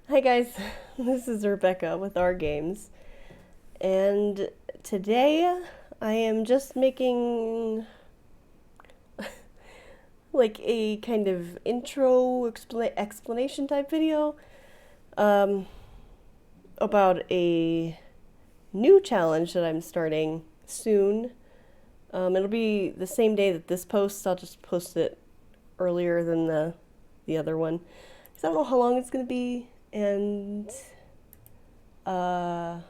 Hi guys, this is Rebecca with Our Games, and today I am just making like a kind of intro explanation type video um, about a new challenge that I'm starting soon. It'll be the same day that this posts. I'll just post it earlier than the other one because I don't know how long it's gonna be, and uh,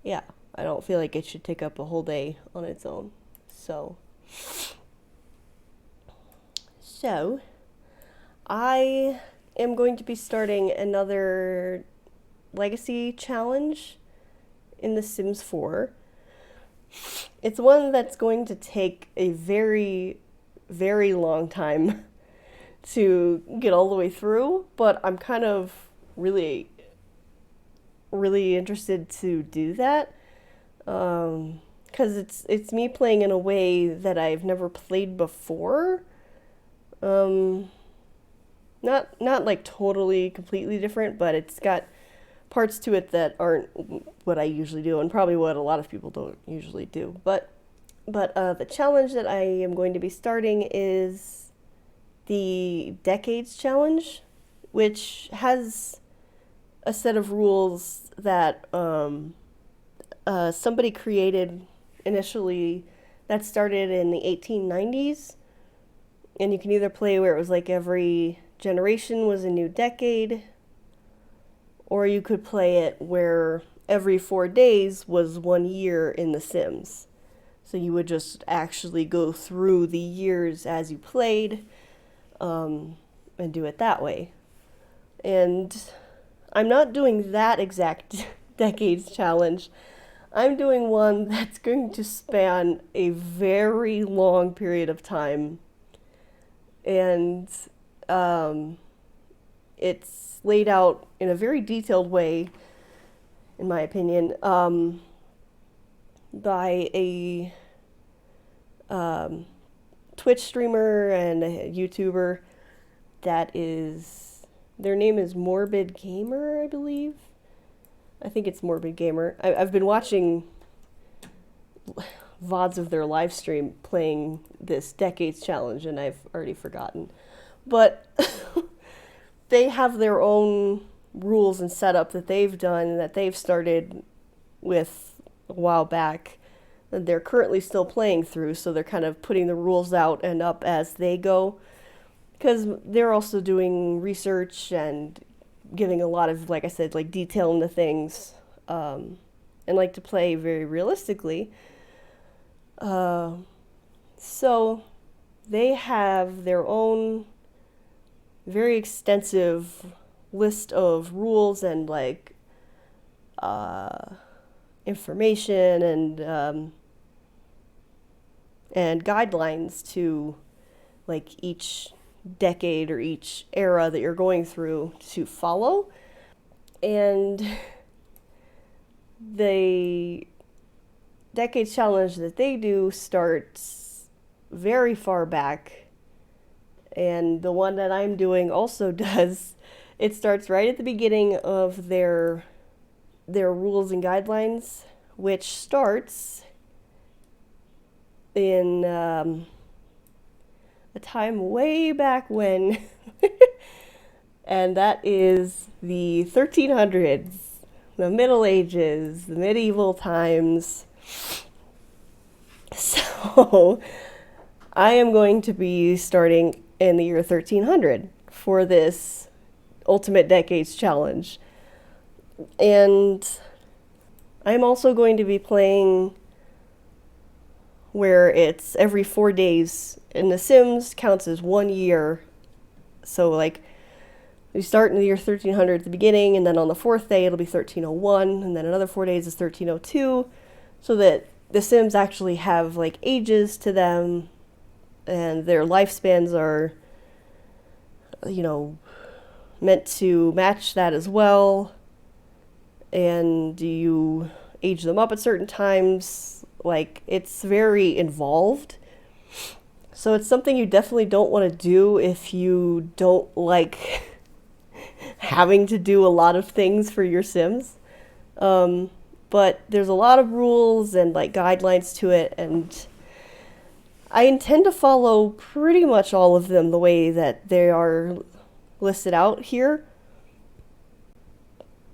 yeah, I don't feel like it should take up a whole day on its own. So, so I am going to be starting another legacy challenge in The Sims 4. It's one that's going to take a very, very long time to get all the way through, but I'm kind of really, really interested to do that. Because it's me playing in a way that I've never played before. Um, not like totally completely different, but it's got parts to it that aren't what I usually do, and probably what a lot of people don't usually do. But the challenge that I am going to be starting is the Decades Challenge, which has a set of rules that somebody created initially that started in the 1890s. And you can either play where it was like every generation was a new decade, or you could play it where every 4 days was 1 year in The Sims. So you would just actually go through the years as you played, and do it that way. And I'm not doing that exact decades challenge. I'm doing one that's going to span a very long period of time. And um, it's laid out in a very detailed way, in my opinion, by a um, Twitch streamer and a YouTuber that is, their name is Morbid Gamer, I believe. I think it's Morbid Gamer. I've been watching VODs of their live stream playing this Decades Challenge, and I've already forgotten. But they have their own rules and setup that they've done, that they've started with a while back, that they're currently still playing through, so they're kind of putting the rules out and up as they go. Because they're also doing research and giving a lot of, like I said, like detail into things, and like to play very realistically. Uh, so they have their own very extensive list of rules and like uh, information and guidelines to like each decade or each era that you're going through to follow. And the decades challenge that they do starts very far back, and the one that I'm doing also does. It starts right at the beginning of their rules and guidelines, which starts in a time way back when, and that is the 1300s, the Middle Ages, the medieval times. So I am going to be starting in the year 1300 for this Ultimate Decades Challenge. And I'm also going to be playing where it's every 4 days, and The Sims counts as 1 year. So, like, we start in the year 1300 at the beginning, and then on the fourth day it'll be 1301, and then another 4 days is 1302, so that The Sims actually have, like, ages to them, and their lifespans are, you know, meant to match that as well. And you age them up at certain times. Like, it's very involved. So it's something you definitely don't want to do if you don't like having to do a lot of things for your Sims. But there's a lot of rules and like guidelines to it, and I intend to follow pretty much all of them the way that they are listed out here.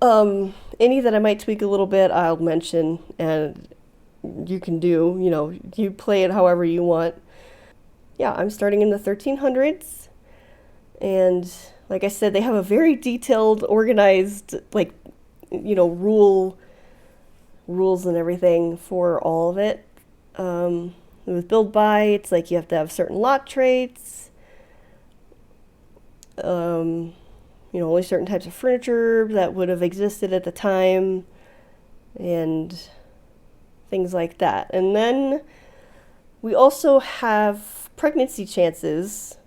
Any that I might tweak a little bit, I'll mention, and you can do, you play it however you want. Yeah, I'm starting in the 1300s, and like I said, they have a very detailed, organized, like, rules and everything for all of it. With Build By, it's like you have to have certain lot traits. Only certain types of furniture that would have existed at the time, and things like that. And then we also have pregnancy chances,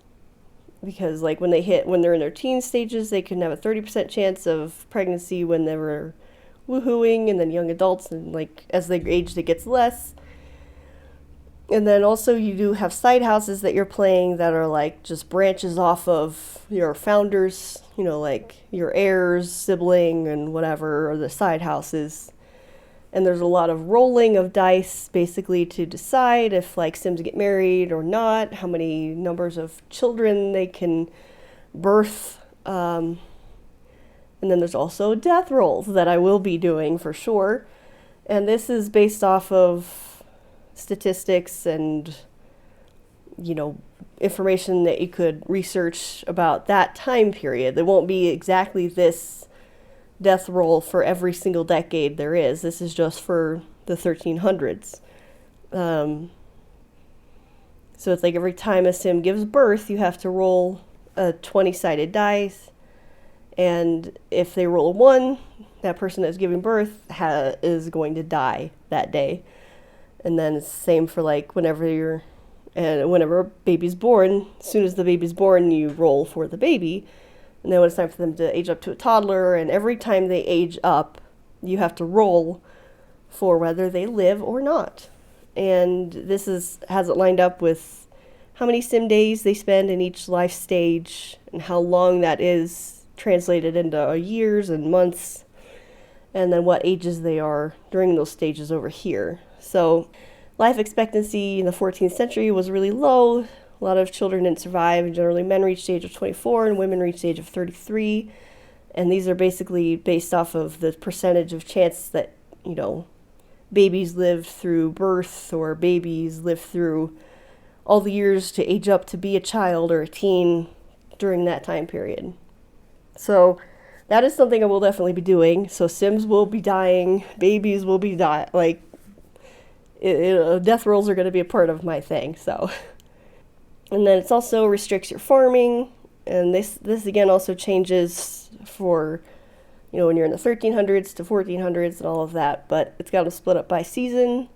because like when they're in their teen stages, they can have a 30% chance of pregnancy when they were woohooing, and then young adults, and like as they age, it gets less. And then also you do have side houses that you're playing that are like just branches off of your founders, like your heirs, sibling, and whatever, or the side houses. And there's a lot of rolling of dice basically to decide if like Sims get married or not, how many numbers of children they can birth. And then there's also death rolls that I will be doing for sure. And this is based off of statistics and, information that you could research about that time period. There won't be exactly this death roll for every single decade there is. This is just for the 1300s. So it's like every time a Sim gives birth, you have to roll a 20-sided dice. And if they roll a 1, that person that's giving birth is going to die that day. And then it's the same for like whenever a baby's born. As soon as the baby's born, you roll for the baby. And then when it's time for them to age up to a toddler, and every time they age up, you have to roll for whether they live or not. And this has it lined up with how many Sim days they spend in each life stage, and how long that is translated into years and months, and then what ages they are during those stages over here. So life expectancy in the 14th century was really low. A lot of children didn't survive. Generally, men reached the age of 24 and women reached the age of 33. And these are basically based off of the percentage of chance that, babies lived through birth, or babies lived through all the years to age up to be a child or a teen during that time period. So that is something I will definitely be doing. So Sims will be dying, babies will be dying, like, death rolls are going to be a part of my thing. So, and then it also restricts your farming, and this again also changes for, when you're in the 1300s to 1400s and all of that. But it's got to split up by season,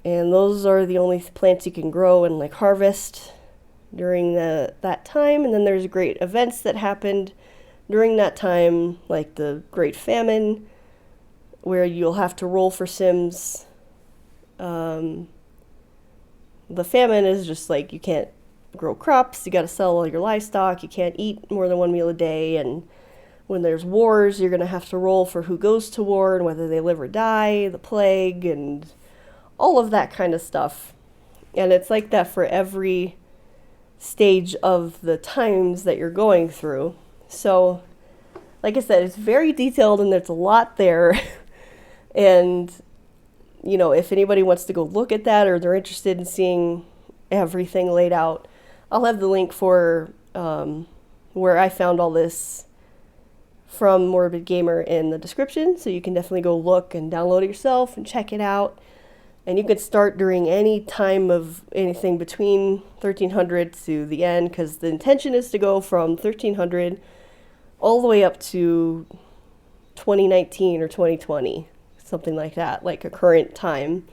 and those are the only plants you can grow and like harvest during that time. And then there's great events that happened during that time, like the Great Famine, where you'll have to roll for Sims. The famine is just like you can't grow crops, you got to sell all your livestock, you can't eat more than one meal a day, and when there's wars, you're going to have to roll for who goes to war and whether they live or die, the plague, and all of that kind of stuff. And it's like that for every stage of the times that you're going through. So, like I said, it's very detailed and there's a lot there. And if anybody wants to go look at that, or they're interested in seeing everything laid out, I'll have the link for where I found all this from Morbid Gamer in the description, so you can definitely go look and download it yourself and check it out. And you could start during any time of anything between 1300 to the end, because the intention is to go from 1300 all the way up to 2019 or 2020. Something like that, like a current time.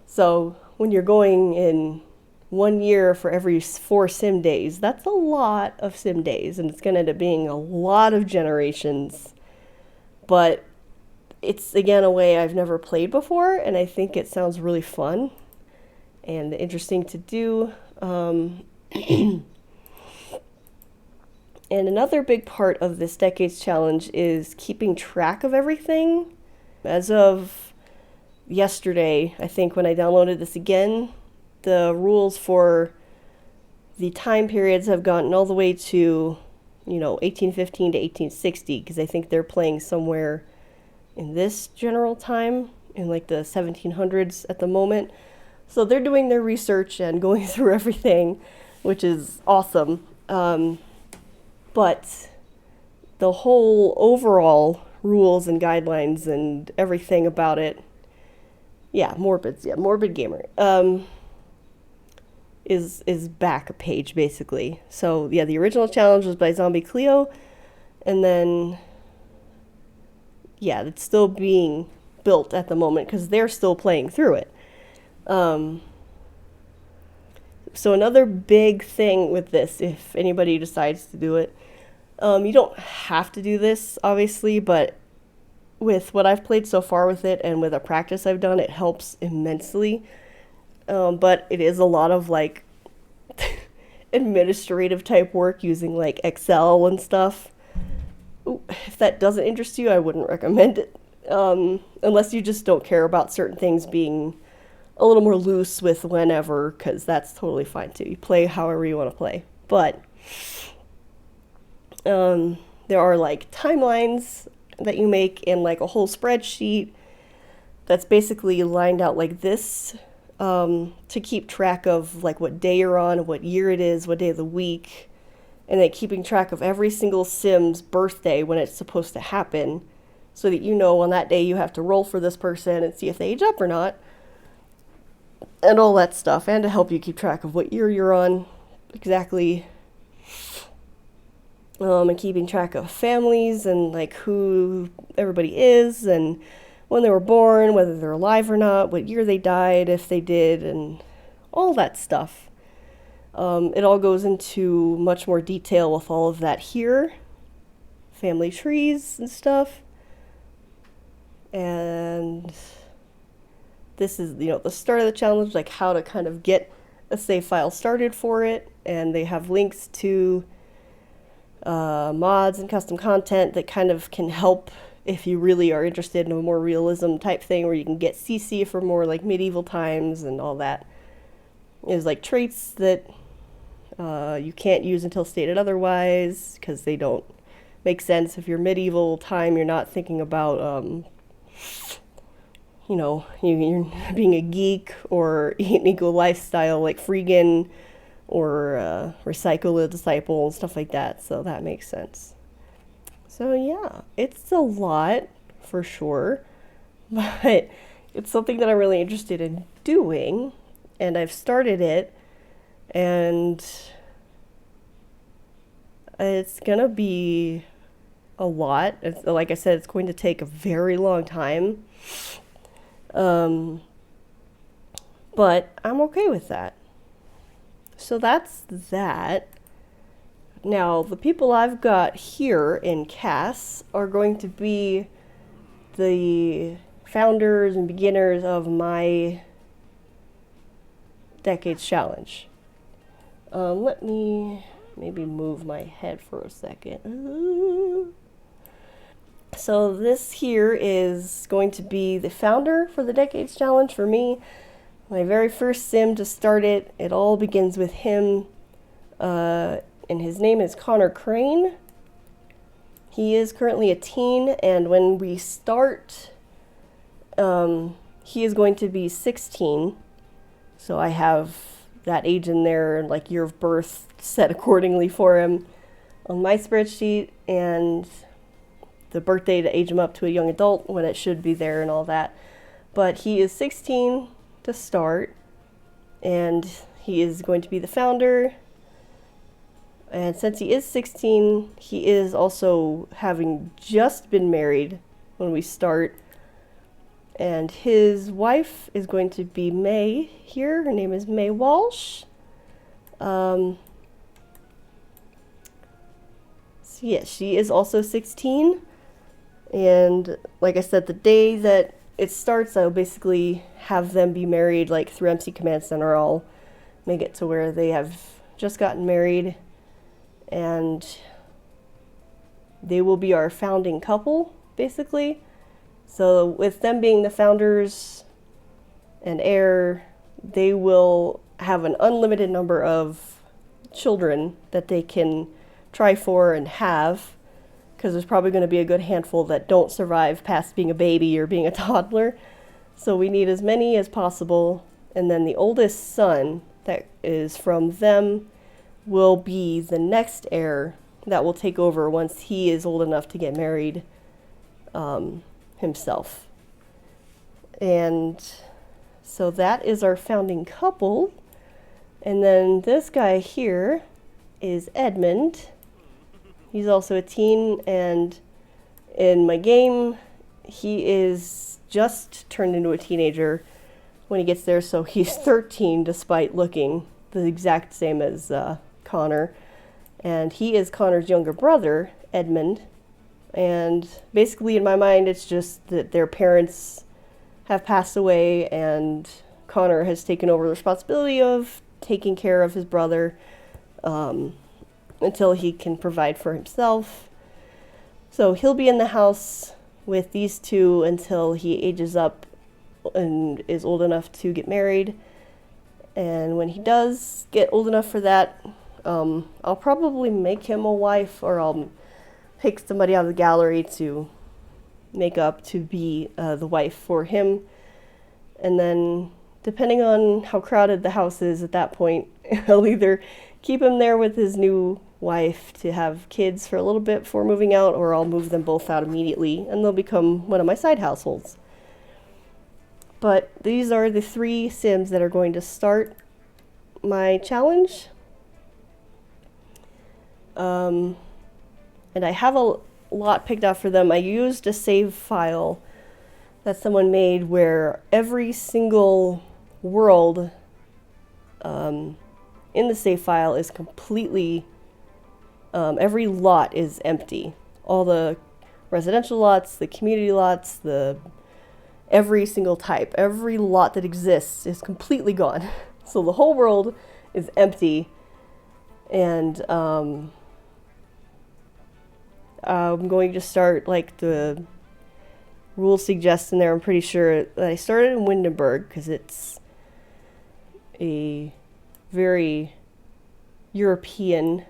So when you're going in 1 year for every 4 Sim days, that's a lot of Sim days, and it's going to end up being a lot of generations. But it's, again, a way I've never played before, and I think it sounds really fun and interesting to do. And another big part of this Decades Challenge is keeping track of everything. As of yesterday, I think when I downloaded this again, the rules for the time periods have gotten all the way to, 1815 to 1860, because I think they're playing somewhere in this general time, in like the 1700s at the moment. So they're doing their research and going through everything, which is awesome. But the whole overall rules and guidelines and everything about it, Morbid Gamer, is back a page basically. So yeah, the original challenge was by Zombie Cleo, and then it's still being built at the moment because they're still playing through it. So another big thing with this, if anybody decides to do it, you don't have to do this, obviously, but with what I've played so far with it and with the practice I've done, it helps immensely. But it is a lot of like administrative type work using like Excel and stuff. If that doesn't interest you, I wouldn't recommend it. Unless you just don't care about certain things being a little more loose with whenever, because that's totally fine too. You play however you want to play. But there are like timelines that you make in like a whole spreadsheet that's basically lined out like this, to keep track of like what day you're on, what year it is, what day of the week, and then keeping track of every single Sim's birthday when it's supposed to happen, so that on that day you have to roll for this person and see if they age up or not, and all that stuff, and to help you keep track of what year you're on exactly, and keeping track of families and like who everybody is and when they were born, whether they're alive or not, what year they died, if they did, and all that stuff. It all goes into much more detail with all of that here, family trees and stuff. And this is, the start of the challenge, like how to kind of get a save file started for it. And they have links to mods and custom content that kind of can help if you really are interested in a more realism type thing, where you can get CC for more like medieval times and all that. There's like traits that you can't use until stated otherwise, because they don't make sense. If you're medieval time, you're not thinking about you're being a geek or an eco lifestyle like Freegan or Recycle a Disciple and stuff like that, so that makes sense. So yeah, it's a lot for sure, but it's something that I'm really interested in doing, and I've started it, and it's gonna be a lot. Like I said, it's going to take a very long time. But I'm okay with that. So that's that. Now, the people I've got here in CAS are going to be the founders and beginners of my Decades Challenge. Let me maybe move my head for a second. So this here is going to be the founder for the Decades Challenge for me. My very first sim to start it. It all begins with him, and his name is Connor Crane. He is currently a teen, and when we start, he is going to be 16. So I have that age in there, like year of birth set accordingly for him on my spreadsheet, and the birthday to age him up to a young adult when it should be there and all that. But he is 16 to start, and he is going to be the founder. And since he is 16, he is also having just been married when we start. And his wife is going to be May here. Her name is May Walsh. So yes, she is also 16. And like I said, the day that it starts, I'll basically have them be married like through MC Command Center. I'll make it to where they have just gotten married, and they will be our founding couple, basically. So with them being the founders and heir, they will have an unlimited number of children that they can try for and have, because there's probably going to be a good handful that don't survive past being a baby or being a toddler. So we need as many as possible. And then the oldest son that is from them will be the next heir that will take over once he is old enough to get married himself. And so that is our founding couple. And then this guy here is Edmund. He's also a teen, and in my game, he is just turned into a teenager when he gets there, so he's 13 despite looking the exact same as Connor. And he is Connor's younger brother, Edmund. And basically in my mind, it's just that their parents have passed away and Connor has taken over the responsibility of taking care of his brother until he can provide for himself. So he'll be in the house with these two until he ages up and is old enough to get married. And when he does get old enough for that, I'll probably make him a wife, or I'll pick somebody out of the gallery to make up to be the wife for him. And then depending on how crowded the house is at that point, I'll either keep him there with his new wife to have kids for a little bit before moving out, or I'll move them both out immediately and they'll become one of my side households. But these are the 3 Sims that are going to start my challenge. And I have a lot picked out for them. I used a save file that someone made where every single world in the save file is completely, every lot is empty. All the residential lots, the community lots, every single type, every lot that exists is completely gone. So the whole world is empty. And I'm going to start, like the rules suggest in there, I'm pretty sure that I started in Windenburg because it's a very European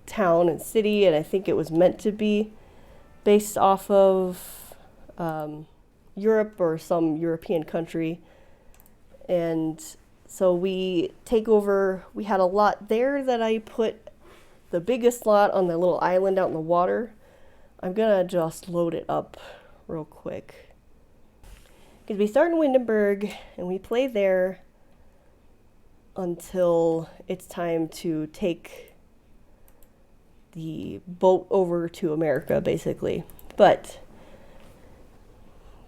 town and city, and I think it was meant to be based off of Europe or some European country. And so we take over, we had a lot there that I put the biggest lot on the little island out in the water. I'm gonna just load it up real quick. Because we start in Windenburg and we play there until it's time to take the boat over to America, basically. But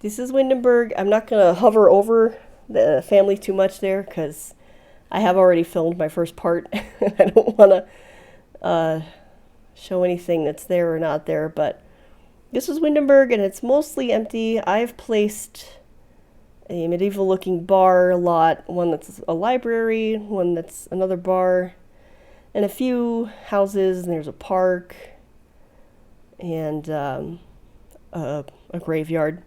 this is Windenburg. I'm not gonna hover over the family too much there because I have already filmed my first part. I don't want to show anything that's there or not there, but this is Windenburg and it's mostly empty. I've placed a medieval looking bar lot, one that's a library, one that's another bar, and a few houses, and there's a park and a graveyard.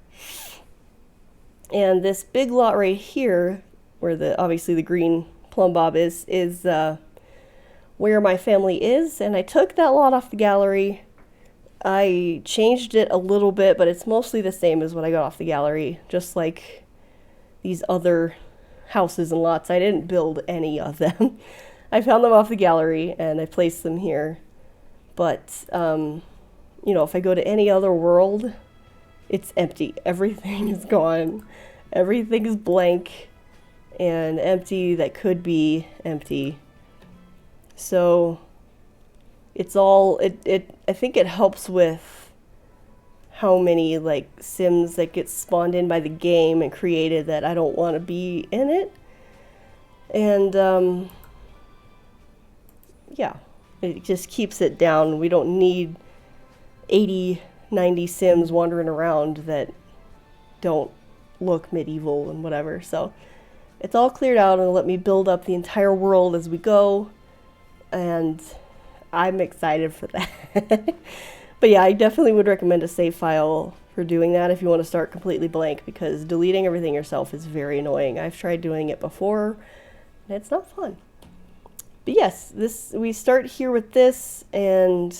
And this big lot right here, where obviously the green plumb bob is where my family is, and I took that lot off the gallery. I changed it a little bit, but it's mostly the same as what I got off the gallery, just like these other houses and lots. I didn't build any of them. I found them off the gallery and I placed them here. But, if I go to any other world, it's empty. Everything is gone. Everything is blank and empty that could be empty. So it's all, I think it helps with how many like Sims that get spawned in by the game and created that I don't want to be in it. And yeah, it just keeps it down. We don't need 80, 90 Sims wandering around that don't look medieval and whatever. So it's all cleared out and let me build up the entire world as we go. And I'm excited for that. But yeah, I definitely would recommend a save file for doing that if you want to start completely blank, because deleting everything yourself is very annoying. I've tried doing it before, and it's not fun. But yes, this we start here with this, and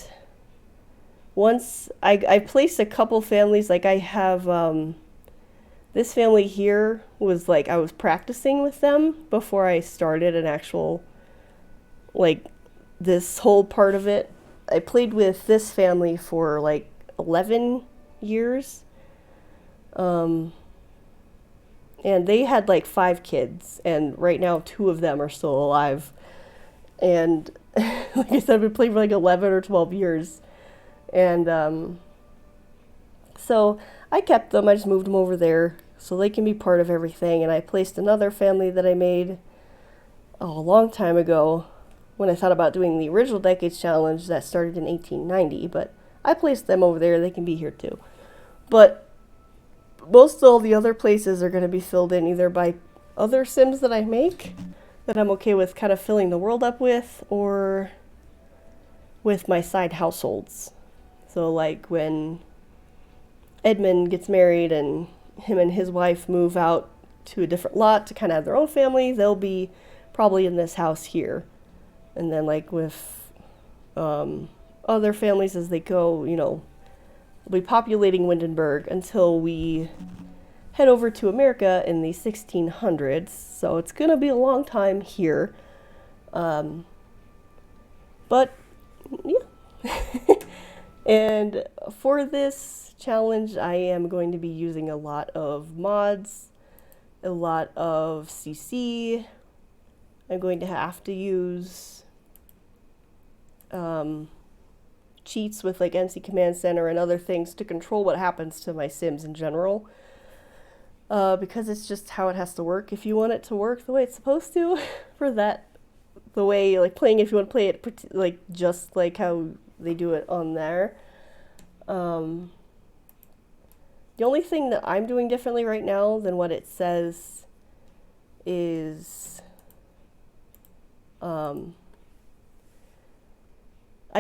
once I placed a couple families, like I have this family here was like I was practicing with them before I started an actual, like, this whole part of it. I played with this family for like 11 years. Um, and they had like 5 kids, and right now 2 of them are still alive. And like I said, I've been playing for like 11 or 12 years. And so I kept them, I just moved them over there so they can be part of everything. And I placed another family that I made a long time ago when I thought about doing the original Decades Challenge that started in 1890, but I placed them over there. They can be here too. But most all the other places are going to be filled in either by other Sims that I make that I'm okay with kind of filling the world up with, or with my side households. So like when Edmund gets married and him and his wife move out to a different lot to kind of have their own family, they'll be probably in this house here. And then like with other families as they go, we'll be populating Windenburg until we head over to America in the 1600s. So it's going to be a long time here. But yeah. And for this challenge, I am going to be using a lot of mods, a lot of CC. I'm going to have to use cheats with like NC Command Center and other things to control what happens to my Sims in general. Because it's just how it has to work. If you want it to work the way it's supposed to, for that, the way, like playing, if you want to play it like just like how they do it on there. The only thing that I'm doing differently right now than what it says is I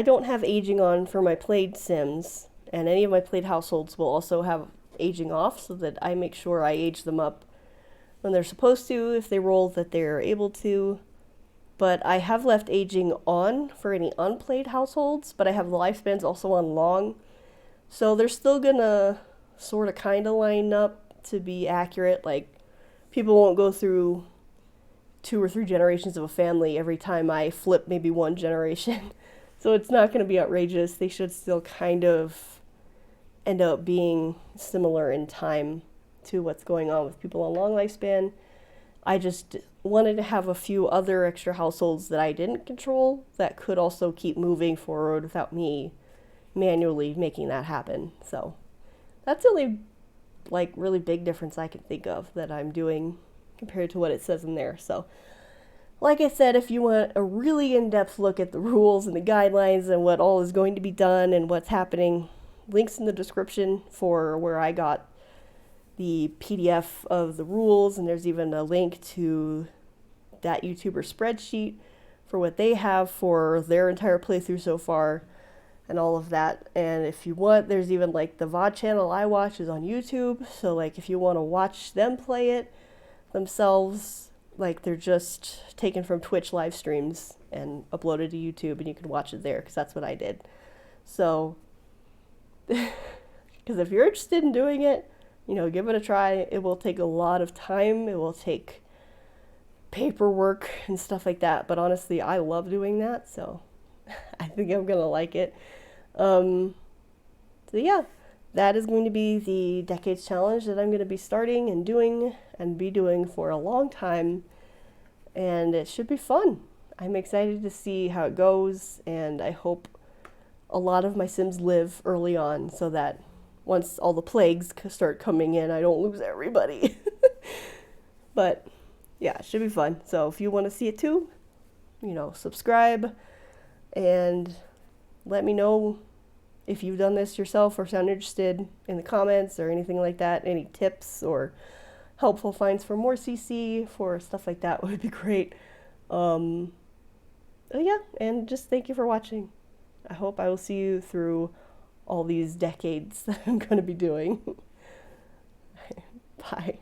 don't have aging on for my played Sims, and any of my played households will also have aging off, so that I make sure I age them up when they're supposed to, if they roll that they're able to. But I have left aging on for any unplayed households, but I have the lifespans also on long. So they're still gonna sort of kind of line up to be accurate. Like, people won't go through 2 or 3 generations of a family every time I flip maybe 1 generation. So it's not going to be outrageous. They should still kind of end up being similar in time to what's going on with people on long lifespan. I just wanted to have a few other extra households that I didn't control that could also keep moving forward without me manually making that happen. So that's the only like really big difference I can think of that I'm doing compared to what it says in there. So like I said, if you want a really in-depth look at the rules and the guidelines and what all is going to be done and what's happening, links in the description for where I got the PDF of the rules, and there's even a link to that YouTuber spreadsheet for what they have for their entire playthrough so far and all of that. And if you want, there's even like the VOD channel I watch is on YouTube, so like if you want to watch them play it themselves, like they're just taken from Twitch live streams and uploaded to YouTube, and you can watch it there, because that's what I did. So because if you're interested in doing it, give it a try. It will take a lot of time. It will take paperwork and stuff like that. But honestly, I love doing that, so I think I'm going to like it. So yeah, that is going to be the Decades Challenge that I'm going to be starting and doing and be doing for a long time. And it should be fun. I'm excited to see how it goes, and I hope a lot of my Sims live early on so that once all the plagues start coming in, I don't lose everybody. But yeah, it should be fun. So if you want to see it too, subscribe and let me know if you've done this yourself or sound interested in the comments or anything like that. Any tips or helpful finds for more CC, for stuff like that would be great. Yeah, and just thank you for watching. I hope I will see you through all these decades that I'm going to be doing. Bye.